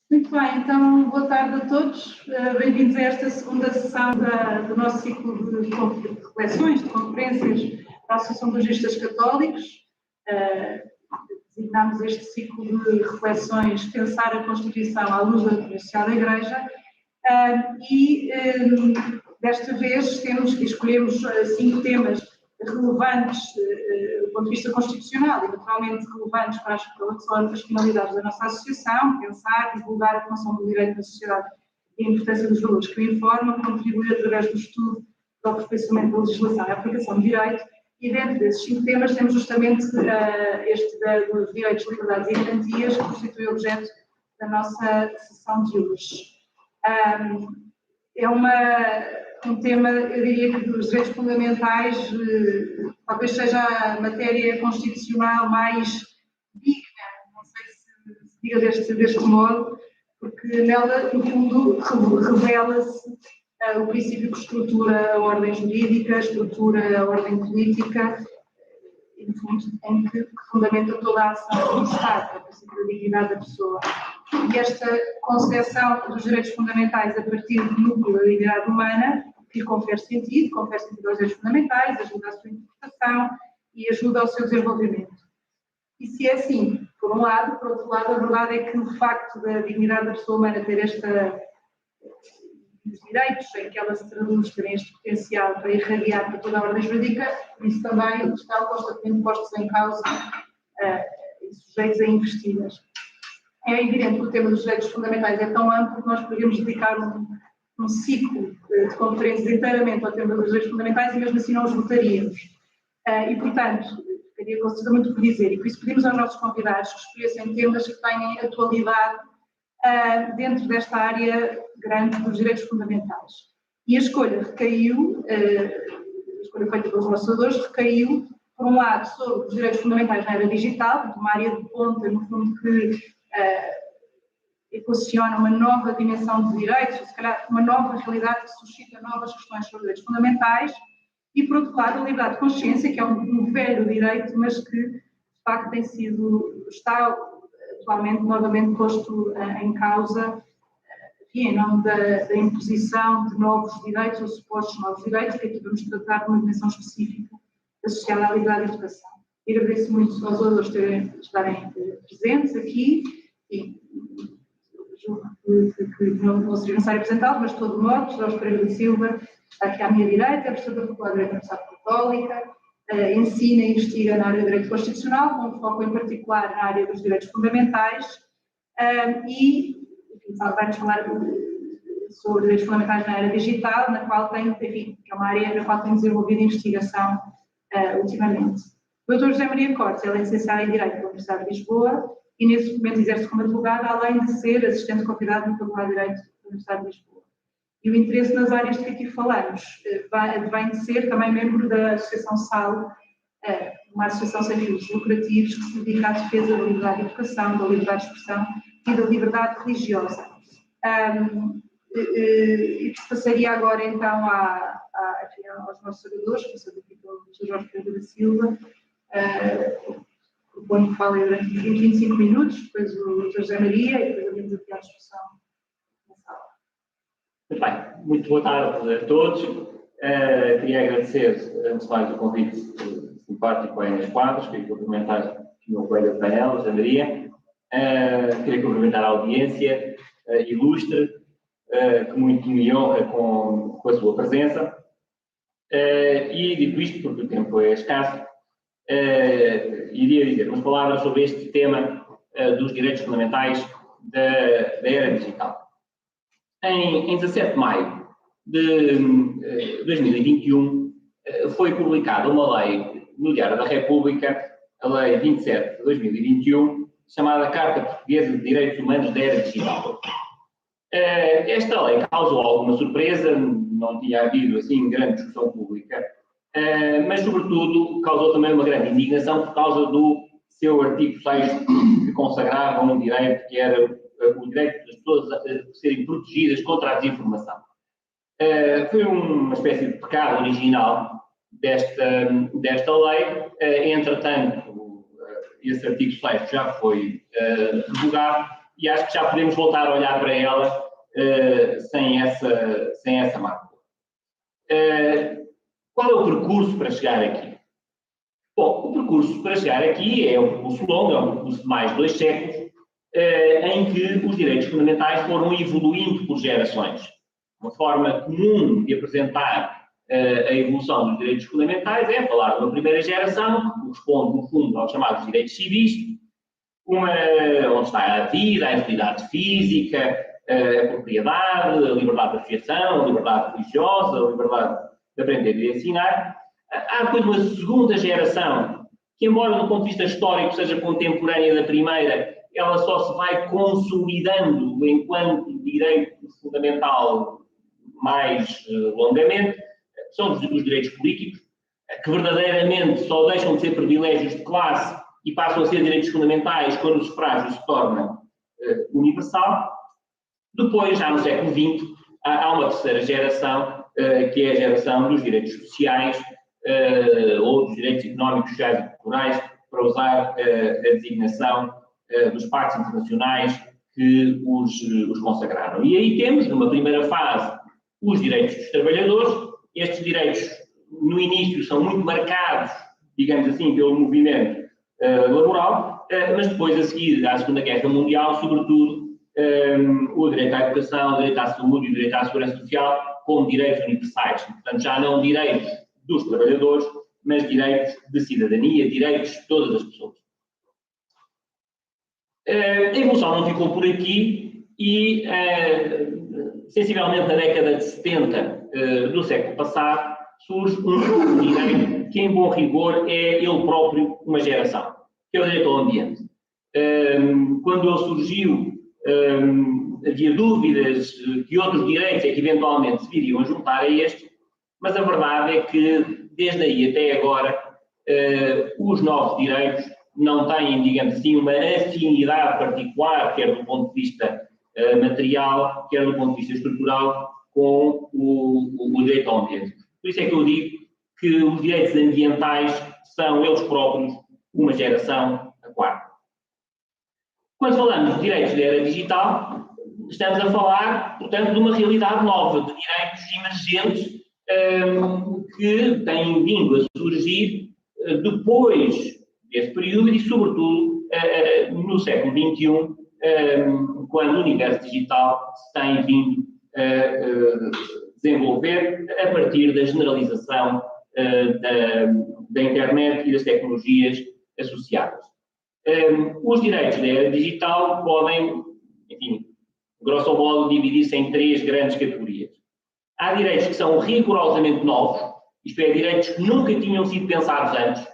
Muito bem, então boa tarde a todos. Bem-vindos a esta segunda sessão do nosso ciclo de reflexões, de conferências da Associação de Legistas Católicos. Designámos este ciclo de reflexões Pensar a Constituição à luz da doutrina social da Igreja e desta vez escolhemos 5 temas relevantes do ponto de vista constitucional e naturalmente relevantes para as finalidades da nossa associação: pensar, divulgar a função do direito na sociedade e a importância dos valores que o informam, contribuir através do estudo para o aperfeiçoamento da legislação e a aplicação do direito. E dentro desses 5 temas temos justamente este dos direitos, liberdades e garantias, que constitui o objeto da nossa sessão de hoje. É um tema, eu diria que dos direitos fundamentais, talvez seja a matéria constitucional mais digna, não sei se diga deste modo, porque nela, no fundo, revela-se o princípio que estrutura a ordem jurídica, estrutura a ordem política, e, no fundo, em que fundamenta toda a ação do Estado, a princípio da dignidade da pessoa. E esta concepção dos direitos fundamentais a partir do núcleo da dignidade humana, que lhe confere sentido aos direitos fundamentais, ajuda à sua interpretação e ajuda ao seu desenvolvimento. E se é assim, por um lado, por outro lado, a verdade é que o facto da dignidade da pessoa humana ter os direitos em que ela se traduz, terem este potencial para irradiar para toda a ordem jurídica, por isso também estão constantemente postos em causa e sujeitos a investidas. É evidente que o tema dos direitos fundamentais é tão amplo que nós poderíamos dedicar um ciclo de conferências inteiramente ao tema dos direitos fundamentais e mesmo assim não os esgotaríamos. E, portanto, ficaria com certeza muito por dizer, e por isso pedimos aos nossos convidados que escolhessem temas que tenham atualidade dentro desta área grande dos direitos fundamentais. E a escolha recaiu, a escolha feita pelos nossos oradores, recaiu, por um lado, sobre os direitos fundamentais na era digital, uma área de ponta, no fundo, que equaciona uma nova dimensão de direitos, ou se calhar uma nova realidade que suscita novas questões sobre direitos fundamentais, e, por outro lado, a liberdade de consciência, que é um velho direito, mas que, de facto, está atualmente novamente posto em causa, em nome da imposição de novos direitos ou supostos novos direitos, que aqui vamos tratar de uma dimensão específica associada à liberdade de educação. E agradeço muito aos oradores estarem presentes aqui, e julgo que não seria necessário apresentá-lo, mas de todo modo, Jorge Pereira da Silva, está aqui à minha direita, é professor da Faculdade de Direito da Universidade Católica, ensina e investiga na área do direito constitucional, com foco em particular na área dos direitos fundamentais, e, enfim, vai-nos falar sobre direitos fundamentais na área digital, na qual que é uma área na qual tem desenvolvido investigação ultimamente. O Dr. José Maria Cortes, ele é licenciado em Direito pela Universidade de Lisboa e, nesse momento, exerce como advogado, além de ser assistente convidado no Faculdade de Direito da Universidade de Lisboa. E o interesse nas áreas de que aqui falamos vem de ser também membro da Associação SAL, uma associação sem fins lucrativos que se dedica à defesa da liberdade de educação, da liberdade de expressão e da liberdade religiosa. E passaria agora então aos nossos oradores, começando aqui pelo Sr. Jorge Pereira da Silva, proponho que fale durante 25 minutos, depois o Dr. José Maria e depois abrimos aqui a discussão na sala. Muito bem, muito boa tarde a todos. Queria agradecer, antes de mais, o convite simpático à Inês Quadros, queria cumprimentar o meu colega de painel, José Maria, queria cumprimentar a audiência ilustre, que muito me honra com a sua presença. E digo isto porque o tempo é escasso, iria dizer umas palavras sobre este tema dos direitos fundamentais da era digital. Em 17 de maio de 2021 foi publicada uma lei no Diário da República, a Lei 27 de 2021, chamada Carta Portuguesa de Direitos Humanos da Era Digital. Esta lei causou alguma surpresa, não tinha havido assim grande discussão pública, mas sobretudo causou também uma grande indignação por causa do seu artigo 6, que consagrava um direito que era o direito das pessoas a serem protegidas contra a desinformação. Foi uma espécie de pecado original desta lei, entretanto, esse artigo 6 já foi revogado e acho que já podemos voltar a olhar para ela sem essa mácula. Qual é o percurso para chegar aqui? Bom, o percurso para chegar aqui é um percurso longo, é um percurso de mais de 2 séculos, em que os direitos fundamentais foram evoluindo por gerações. Uma forma comum de apresentar a evolução dos direitos fundamentais é falar de uma primeira geração, que corresponde, no fundo, aos chamados direitos civis, onde está a vida, a integridade física, a propriedade, a liberdade de associação, a liberdade religiosa, a liberdade de aprender e de ensinar. Há depois uma segunda geração, que embora do ponto de vista histórico seja contemporânea da primeira, ela só se vai consolidando enquanto direito fundamental mais longamente, são os direitos políticos, que verdadeiramente só deixam de ser privilégios de classe e passam a ser direitos fundamentais quando o sufrágio se torna universal. Depois, já no século XX, há uma terceira geração, que é a geração dos direitos sociais, ou dos direitos económicos, sociais e culturais, para usar a designação dos pactos internacionais que os consagraram. E aí temos, numa primeira fase, os direitos dos trabalhadores. Estes direitos, no início, são muito marcados, digamos assim, pelo movimento laboral, mas depois, a seguir, à Segunda Guerra Mundial, sobretudo, o direito à educação, o direito à saúde e o direito à segurança social como direitos universais. Portanto, já não direitos dos trabalhadores, mas direitos de cidadania, direitos de todas as pessoas. A evolução não ficou por aqui e, sensivelmente na década de 70 do século passado, surge um novo direito que, em bom rigor, é ele próprio uma geração, que é o direito ao ambiente. Quando ele surgiu, havia dúvidas que outros direitos é que eventualmente se viriam a juntar a este, mas a verdade é que, desde aí até agora, os novos direitos não têm, digamos assim, uma afinidade particular, quer do ponto de vista material, quer do ponto de vista estrutural, com o direito ao ambiente. Por isso é que eu digo que os direitos ambientais são eles próprios uma geração a quarta. Quando falamos de direitos da era digital, estamos a falar, portanto, de uma realidade nova, de direitos emergentes que têm vindo a surgir depois desse período e, sobretudo, no século XXI, quando o universo digital se tem vindo a desenvolver a partir da generalização da internet e das tecnologias associadas. Os direitos da era digital podem, enfim, grosso modo, dividir-se em 3 grandes categorias. Há direitos que são rigorosamente novos, isto é, direitos que nunca tinham sido pensados antes,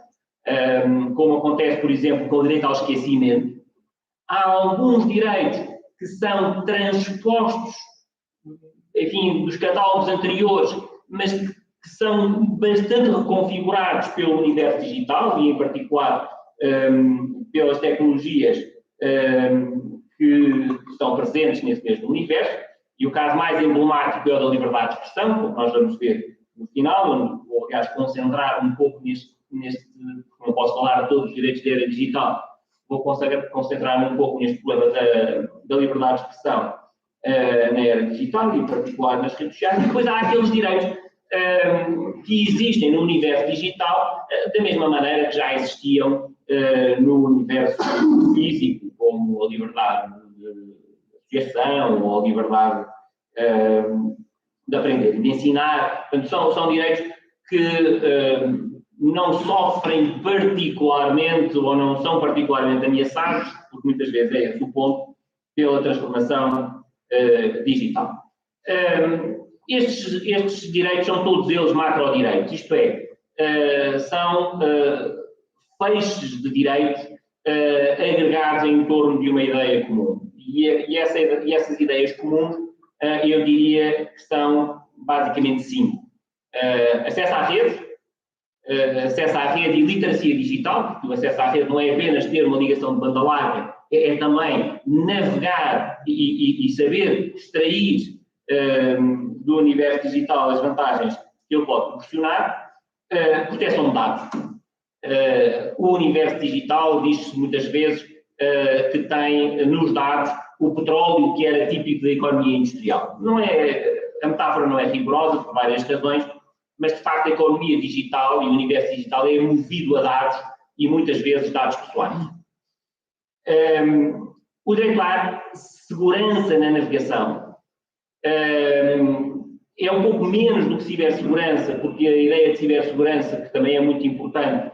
como acontece, por exemplo, com o direito ao esquecimento. Há alguns direitos que são transpostos, enfim, dos catálogos anteriores, mas que são bastante reconfigurados pelo universo digital e, em particular, pelas tecnologias que estão presentes nesse mesmo universo. E o caso mais emblemático é o da liberdade de expressão, como nós vamos ver no final, onde vou, aliás, concentrar um pouco neste, não posso falar de todos os direitos da era digital, vou concentrar-me um pouco neste problema da liberdade de expressão na era digital, e em particular nas redes sociais. E depois há aqueles direitos que existem no universo digital, da mesma maneira que já existiam no universo físico, como a liberdade de associação ou a liberdade de aprender e de ensinar. Portanto, são direitos que não sofrem particularmente ou não são particularmente ameaçados, porque muitas vezes é esse o ponto, pela transformação digital. Estes direitos são todos eles macrodireitos, isto é, são feixes de direitos agregados em torno de uma ideia comum. E essas ideias comuns, eu diria que são basicamente 5. Acesso à rede e literacia digital, porque o acesso à rede não é apenas ter uma ligação de banda larga, é também navegar e saber extrair do universo digital as vantagens que ele pode proporcionar. Proteção de dados. O universo digital diz-se muitas vezes que tem nos dados o petróleo que era típico da economia industrial. A metáfora não é rigorosa por várias razões, mas de facto a economia digital e o universo digital é movido a dados e muitas vezes dados pessoais. O direito à segurança na navegação é um pouco menos do que cibersegurança, porque a ideia de cibersegurança, que também é muito importante,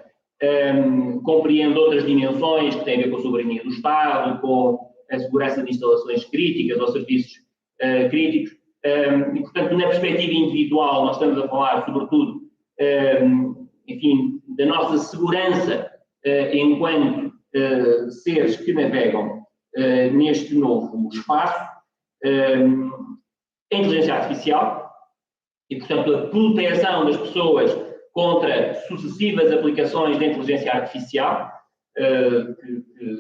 compreende outras dimensões que têm a ver com a soberania do Estado, com a segurança de instalações críticas ou serviços críticos. E, portanto, na perspectiva individual, nós estamos a falar, sobretudo, enfim, da nossa segurança enquanto seres que navegam neste novo espaço. A inteligência artificial e, portanto, a proteção das pessoas contra sucessivas aplicações da inteligência artificial,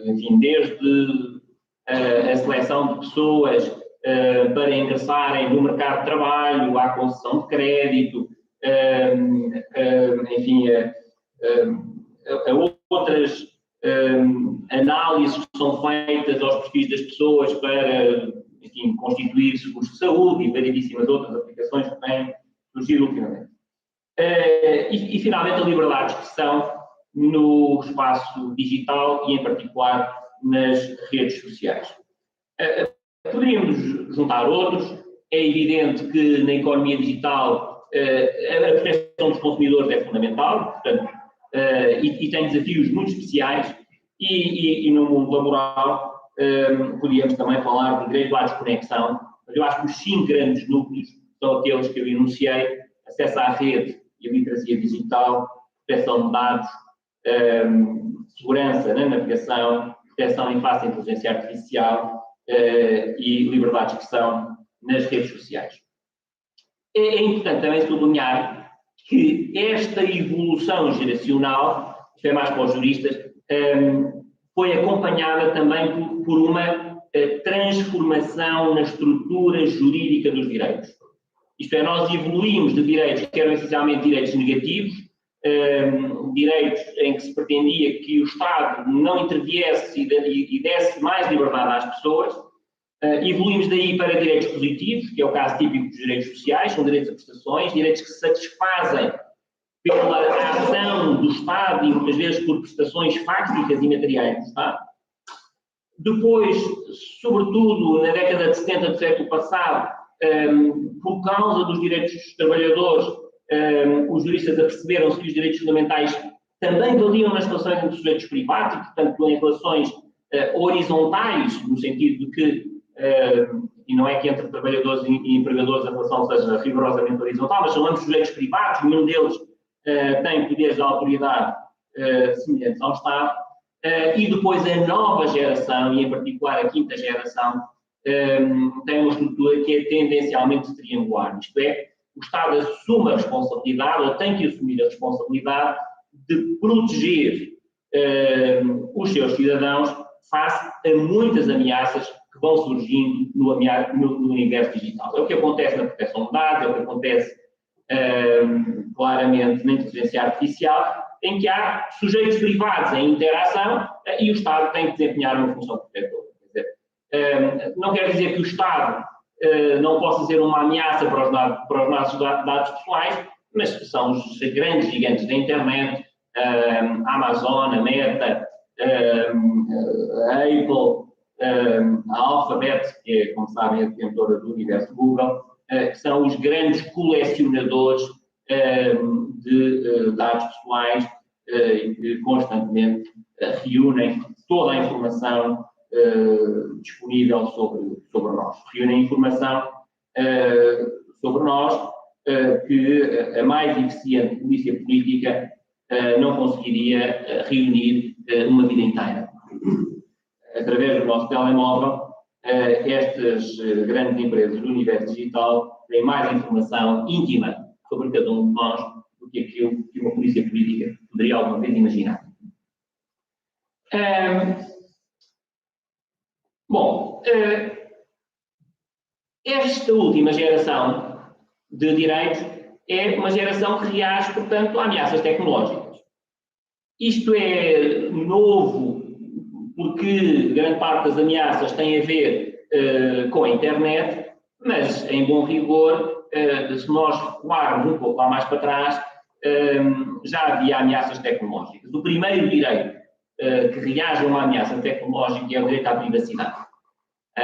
enfim, desde a seleção de pessoas para ingressarem no mercado de trabalho, à concessão de crédito, enfim, a outras análises que são feitas aos perfis das pessoas para, enfim, constituir seguros de saúde e variedíssimas outras aplicações que têm surgido ultimamente. E, finalmente, a liberdade de expressão no espaço digital e, em particular, nas redes sociais. Poderíamos juntar outros. É evidente que na economia digital a proteção dos consumidores é fundamental, portanto, e tem desafios muito especiais, e no mundo laboral podíamos também falar do direito à desconexão, mas eu acho que os 5 grandes núcleos são aqueles que eu enunciei: acesso à rede e a literacia digital, proteção de dados, segurança na navegação, proteção em face à inteligência artificial e liberdade de expressão nas redes sociais. É importante também sublinhar que esta evolução geracional, isto é mais para os juristas, foi acompanhada também por uma transformação na estrutura jurídica dos direitos. Isto é, nós evoluímos de direitos que eram essencialmente direitos negativos, direitos em que se pretendia que o Estado não interviesse e desse mais liberdade às pessoas. Evoluímos daí para direitos positivos, que é o caso típico dos direitos sociais, são direitos a prestações, direitos que se satisfazem pela ação do Estado e muitas vezes por prestações fácticas e materiais do Estado. Depois, sobretudo na década de 70 do século passado, por causa dos direitos dos trabalhadores, os juristas aperceberam-se que os direitos fundamentais também valiam nas relações entre sujeitos privados e, portanto, em relações horizontais, no sentido de que, e não é que entre trabalhadores e empregadores a relação seja rigorosamente horizontal, mas são ambos sujeitos privados, nenhum deles tem poderes de autoridade semelhantes ao Estado, e depois a nova geração, e em particular a quinta geração, tem uma estrutura que é tendencialmente triangular, isto é, o Estado assume a responsabilidade, ou tem que assumir a responsabilidade de proteger os seus cidadãos face a muitas ameaças que vão surgindo no universo digital. É o que acontece na proteção de dados, é o que acontece claramente na inteligência artificial, em que há sujeitos privados em interação e o Estado tem que desempenhar uma função protetora. Quer dizer, não quer dizer que o Estado não possa ser uma ameaça para os nossos dados pessoais, mas são os grandes gigantes da internet, a Amazon, a Meta, a Apple, a Alphabet, que é, como sabem, a detentora do universo Google, que são os grandes colecionadores de dados pessoais e que constantemente reúnem toda a informação disponível sobre nós. Reúnem informação sobre nós que a mais eficiente polícia política não conseguiria reunir uma vida inteira. Através do nosso telemóvel, estas grandes empresas do universo digital têm mais informação íntima sobre cada um de nós do que aquilo que uma polícia política poderia alguma vez imaginar. Bom, esta última geração de direitos é uma geração que reage, portanto, a ameaças tecnológicas. Isto é novo porque grande parte das ameaças tem a ver com a internet, mas, em bom rigor, se nós recuarmos um pouco lá mais para trás, já havia ameaças tecnológicas. O primeiro direito que reage a uma ameaça tecnológica é o direito à privacidade.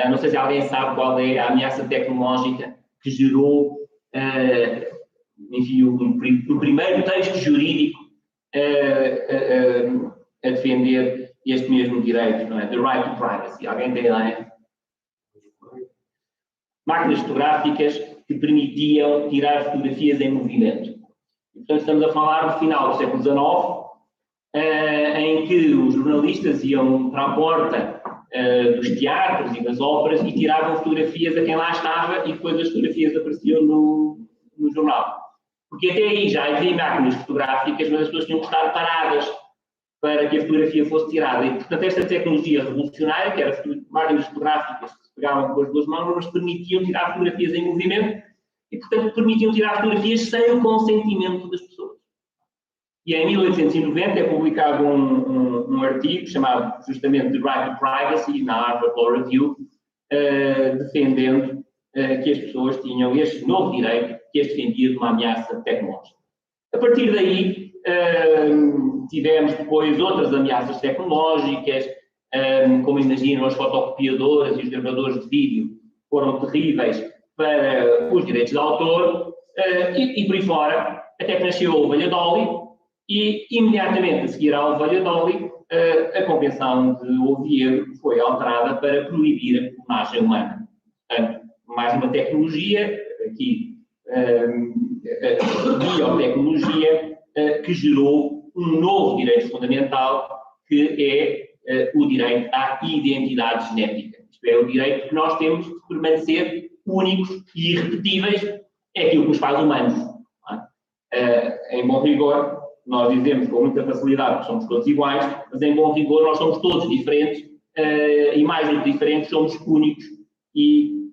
Não sei se alguém sabe qual é a ameaça tecnológica que gerou, enfim, o primeiro texto jurídico a defender este mesmo direito, não é? The right to privacy. Alguém tem ideia? Máquinas fotográficas que permitiam tirar fotografias em movimento. E, portanto, estamos a falar do final do século XIX, em que os jornalistas iam para a porta dos teatros e das óperas e tiravam fotografias a quem lá estava e depois as fotografias apareciam no jornal. Porque até aí já havia máquinas fotográficas, mas as pessoas tinham que estar paradas para que a fotografia fosse tirada. E, portanto, esta tecnologia revolucionária, que era máquinas fotográficas que se pegavam com as duas mãos, mas permitiam tirar fotografias em movimento e, portanto, permitiam tirar fotografias sem o consentimento das pessoas. E em 1890 é publicado um artigo chamado justamente The Right to Privacy, na Harvard Law Review, defendendo que as pessoas tinham este novo direito que as defendia de uma ameaça tecnológica. A partir daí, tivemos depois outras ameaças tecnológicas, como imaginam, as fotocopiadoras e os gravadores de vídeo foram terríveis para os direitos de autor, e por aí fora, até que nasceu a ovelha Dolly, e imediatamente a seguir à ovelha Dolly, a Convenção de Oviedo foi alterada para proibir a clonagem humana. Portanto, mais uma tecnologia, aqui, biotecnologia, que gerou um novo direito fundamental, que é o direito à identidade genética. Isto é, o direito que nós temos de permanecer únicos e irrepetíveis, é aquilo que nos faz humanos. Em bom rigor, nós dizemos com muita facilidade que somos todos iguais, mas em bom rigor nós somos todos diferentes, e mais do que diferentes, somos únicos e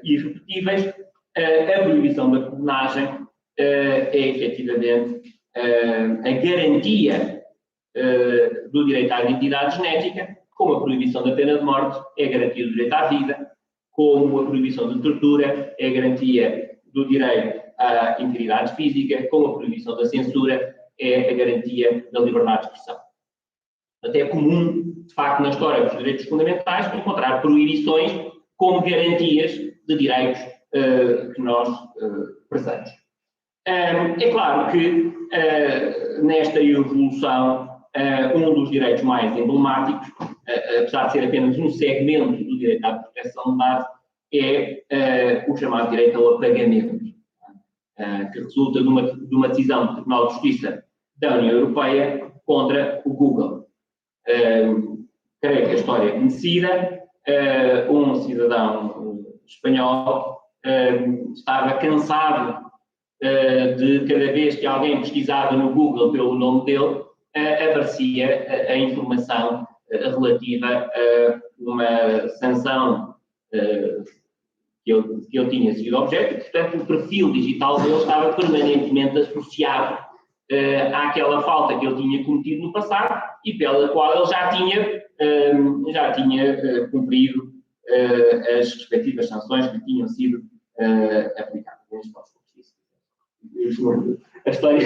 irrepetíveis. A proibição da clonagem é efetivamente a garantia do direito à identidade genética, como a proibição da pena de morte é a garantia do direito à vida, como a proibição de tortura é a garantia do direito à integridade física, como a proibição da censura é a garantia da liberdade de expressão. Até é comum, de facto, na história dos direitos fundamentais, encontrar proibições como garantias de direitos que nós prezamos. É claro que nesta evolução, um dos direitos mais emblemáticos, apesar de ser apenas um segmento do direito à proteção de dados, é o chamado direito ao apagamento, que resulta de uma decisão do Tribunal de Justiça da União Europeia contra o Google. Creio que a história é conhecida. Um cidadão espanhol estava cansado de cada vez que alguém pesquisava no Google pelo nome dele, aparecia a informação relativa a uma sanção que ele tinha sido objeto, e, portanto, o perfil digital dele estava permanentemente associado àquela falta que ele tinha cometido no passado e pela qual ele já tinha cumprido as respectivas sanções que tinham sido aplicadas. A história...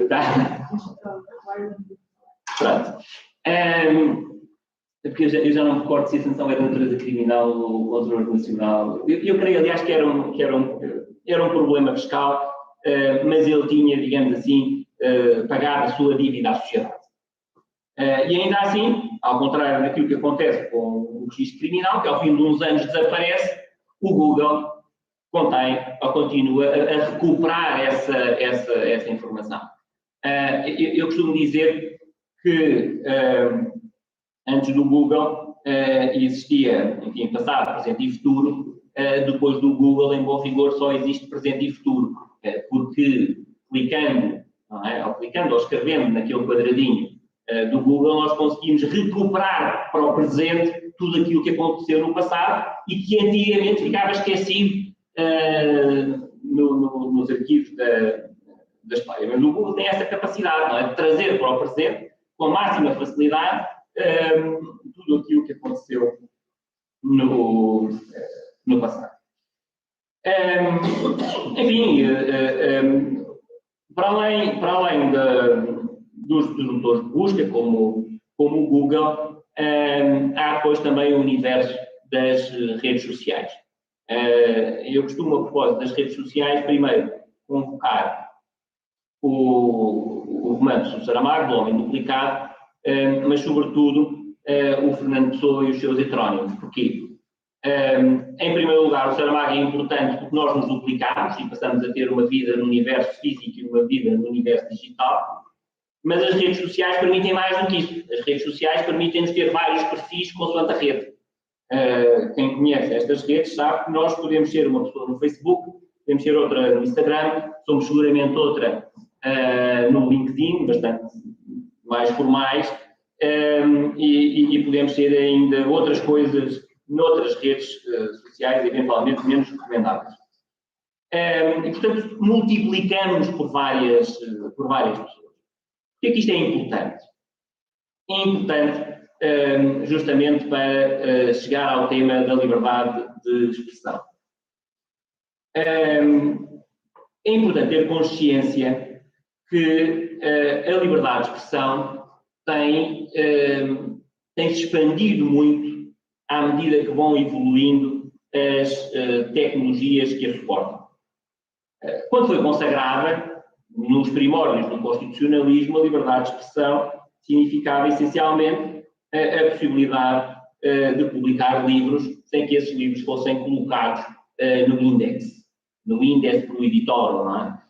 Tá. Pronto. Porque eu já não me recordo se a sanção era natureza criminal ou controle nacional. Eu creio, aliás, que era um problema fiscal, mas ele tinha, digamos assim, pagado a sua dívida à sociedade. E ainda assim, ao contrário daquilo que acontece com o registro criminal, que ao fim de uns anos desaparece, o Google continua a recuperar essa informação. Eu costumo dizer que antes do Google existia, enfim, passado, presente e futuro. Depois do Google, em bom rigor, só existe presente e futuro, porque clicando, não é? Ou clicando ou escrevendo naquele quadradinho do Google, nós conseguimos recuperar para o presente tudo aquilo que aconteceu no passado e que antigamente ficava esquecido nos arquivos da história. Mas o Google tem essa capacidade, não é? De trazer para o presente, com a máxima facilidade, tudo aquilo que aconteceu no passado. Enfim, para além dos motores de busca, como o Google, há depois também o universo das redes sociais. Eu costumo, a propósito das redes sociais, primeiro convocar o romance do Saramago, do Homem Duplicado, mas sobretudo o Fernando Pessoa e os seus heterónimos. Porquê? Em primeiro lugar, o Saramago é importante porque nós nos duplicamos e passamos a ter uma vida no universo físico e uma vida no universo digital, mas as redes sociais permitem mais do que isso. As redes sociais permitem-nos ter vários perfis consoante a rede. Quem conhece estas redes sabe que nós podemos ser uma pessoa no Facebook, podemos ser outra no Instagram, somos seguramente outra no LinkedIn, bastante mais formais, e podemos ser ainda outras coisas noutras redes sociais, eventualmente menos recomendáveis. E, portanto, multiplicamos por várias pessoas. Por que isto é importante? É importante justamente para chegar ao tema da liberdade de expressão. É importante ter consciência que a liberdade de expressão tem se expandido muito à medida que vão evoluindo as tecnologias que a suportam. Quando foi consagrada, nos primórdios do constitucionalismo, a liberdade de expressão significava essencialmente a possibilidade de publicar livros sem que esses livros fossem colocados no índice pro editoro, não é?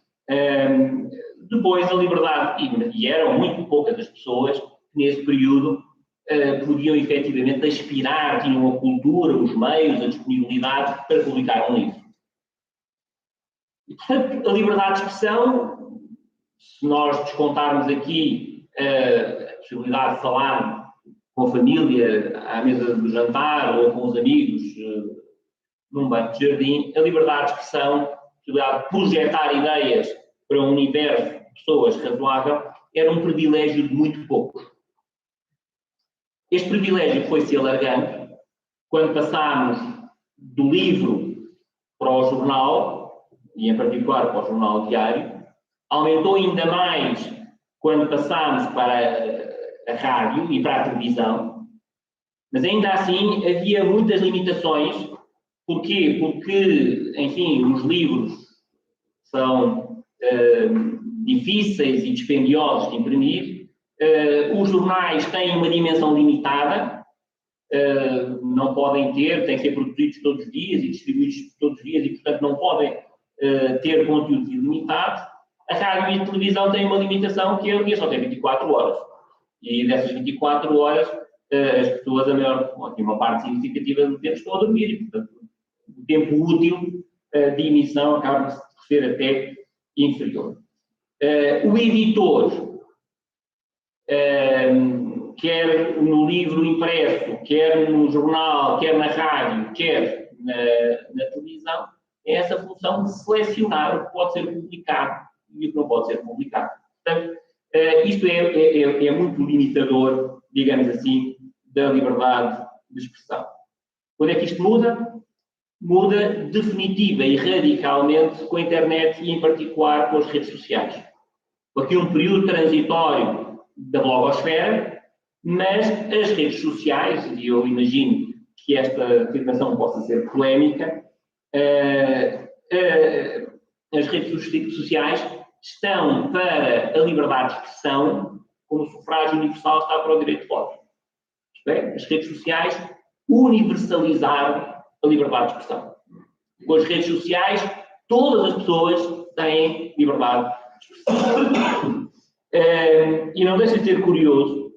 Depois a liberdade, e eram muito poucas as pessoas que nesse período podiam efetivamente aspirar, tinham a cultura, os meios, a disponibilidade para publicar um livro. E, portanto, a liberdade de expressão, se nós descontarmos aqui a possibilidade de falar com a família à mesa do jantar ou com os amigos num banco de jardim, a liberdade de expressão, a possibilidade de projetar ideias para um universo de pessoas razoável, era um privilégio de muito poucos. Este privilégio foi-se alargando quando passámos do livro para o jornal, e em particular para o jornal diário, aumentou ainda mais quando passámos para a rádio e para a televisão, mas ainda assim havia muitas limitações. Porquê? Porque, enfim, os livros são difíceis e dispendiosos de imprimir, os jornais têm uma dimensão limitada, não podem têm que ser produzidos todos os dias e distribuídos todos os dias e, portanto, não podem ter conteúdos ilimitados. A rádio e a televisão têm uma limitação que o dia só tem 24 horas. E dessas 24 horas, as pessoas, uma parte significativa do tempo estão a dormir e, portanto, o tempo útil de emissão acaba de ser até inferior. O editor, quer no livro impresso, quer no jornal, quer na rádio, quer na televisão, é essa função de selecionar o que pode ser publicado e o que não pode ser publicado. Portanto, isto é muito limitador, digamos assim, da liberdade de expressão. Quando é que isto muda? Muda definitiva e radicalmente com a internet e, em particular, com as redes sociais. Aqui um período transitório da blogosfera, mas as redes sociais, e eu imagino que esta afirmação possa ser polémica, as redes sociais estão para a liberdade de expressão como o sufrágio universal está para o direito de voto. As redes sociais universalizaram a liberdade de expressão. Com as redes sociais, todas as pessoas têm liberdade de expressão. E não deixa de ser curioso,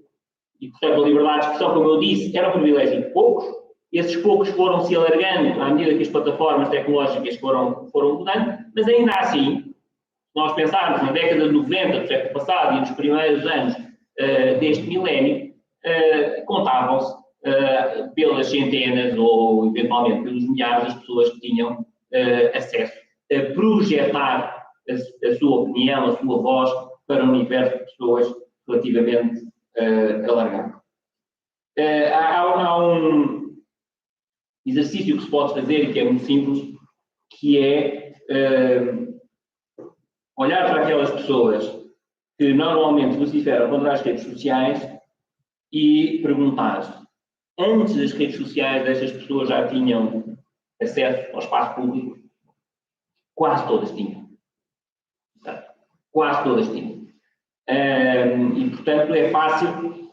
e portanto a liberdade de expressão, como eu disse, era um privilégio de poucos. Esses poucos foram se alargando à medida que as plataformas tecnológicas foram mudando, mas ainda assim, se nós pensarmos na década de 90 do século passado e nos primeiros anos deste milénio, contavam-se pelas centenas ou eventualmente pelos milhares as pessoas que tinham acesso a projetar a sua opinião, a sua voz para um universo de pessoas relativamente alargado. Há um exercício que se pode fazer e que é muito simples, que é olhar para aquelas pessoas que normalmente vociferam contra as redes sociais e perguntar: antes das redes sociais, estas pessoas já tinham acesso ao espaço público? Quase todas tinham. Quase todas tinham. E, portanto, é fácil,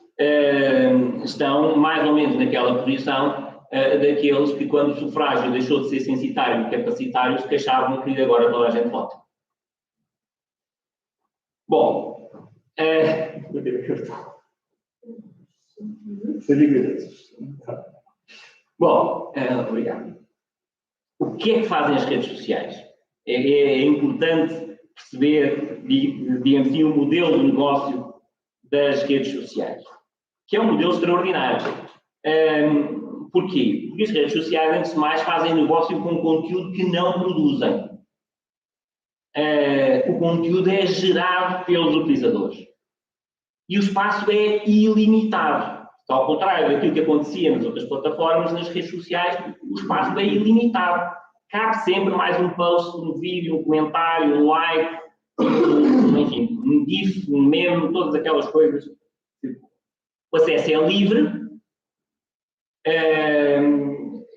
estão mais ou menos naquela posição daqueles que, quando o sufrágio deixou de ser censitário e capacitário, se queixavam que agora toda a gente vota. Bom, obrigado. O que é que fazem as redes sociais? É importante perceber, digamos assim, o modelo de negócio das redes sociais, que é um modelo extraordinário. Porquê? Porque as redes sociais, antes de mais, fazem negócio com conteúdo que não produzem. O conteúdo é gerado pelos utilizadores. E o espaço é ilimitado. Ao contrário daquilo que acontecia nas outras plataformas, nas redes sociais, o espaço é ilimitado. Cabe sempre mais um post, um vídeo, um comentário, um like, enfim, um GIF, um meme, todas aquelas coisas. O acesso é livre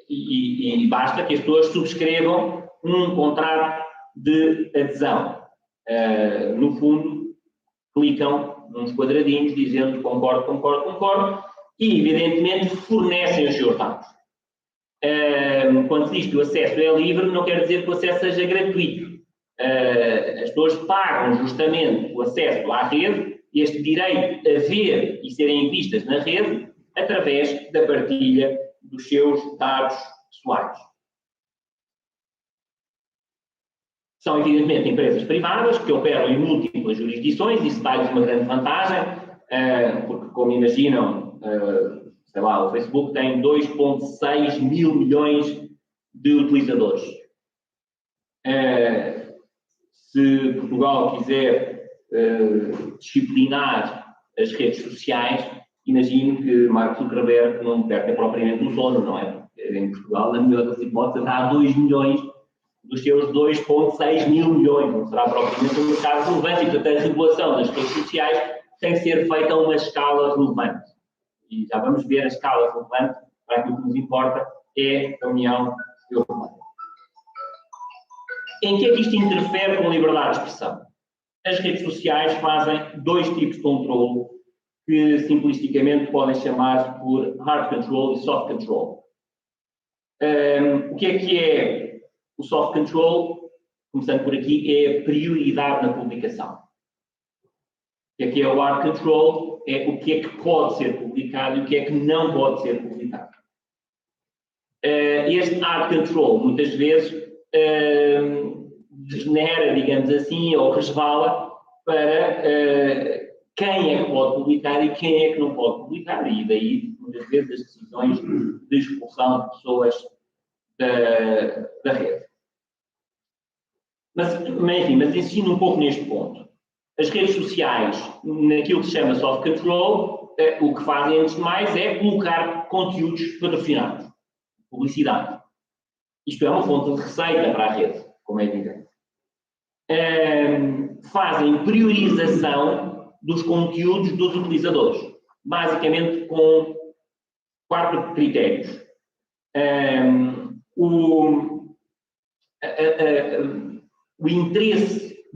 e basta que as pessoas subscrevam um contrato de adesão. No fundo, clicam nos quadradinhos dizendo concordo, concordo, concordo e, evidentemente, fornecem os seus dados. Quando se diz que o acesso é livre, não quer dizer que o acesso seja gratuito. As pessoas pagam justamente o acesso à rede, este direito a ver e serem vistas na rede, através da partilha dos seus dados pessoais. São, evidentemente, empresas privadas que operam em múltiplas jurisdições, isso dá-lhes uma grande vantagem, porque, como imaginam, sei lá, o Facebook tem 2,6 mil milhões de utilizadores. Se Portugal quiser disciplinar as redes sociais, imagino que Mark Zuckerberg não perca propriamente o sono, não é? Porque em Portugal, na melhor das hipóteses, há 2 milhões dos seus 2,6 mil milhões, não será propriamente um mercado relevante, e portanto a regulação das redes sociais tem que ser feita a uma escala relevante. E já vamos ver a escala relevante, para aquilo que nos importa é a União Europeia. Em que é que isto interfere com a liberdade de expressão? As redes sociais fazem dois tipos de controle que simplificamente podem chamar por hard control e soft control. O que é o soft control? Começando por aqui, é a prioridade na publicação. O que é o hard control? É o que é que pode ser publicado e o que é que não pode ser publicado. Este hard control, muitas vezes, degenera, digamos assim, ou resvala para quem é que pode publicar e quem é que não pode publicar. E daí, muitas vezes, as decisões de expulsão de pessoas da rede. Mas insistindo um pouco neste ponto. As redes sociais, naquilo que se chama soft control, o que fazem, antes de mais, é colocar conteúdos patrocinados. Publicidade. Isto é uma fonte de receita para a rede, como é evidente. Fazem priorização dos conteúdos dos utilizadores, basicamente com 4 critérios. O interesse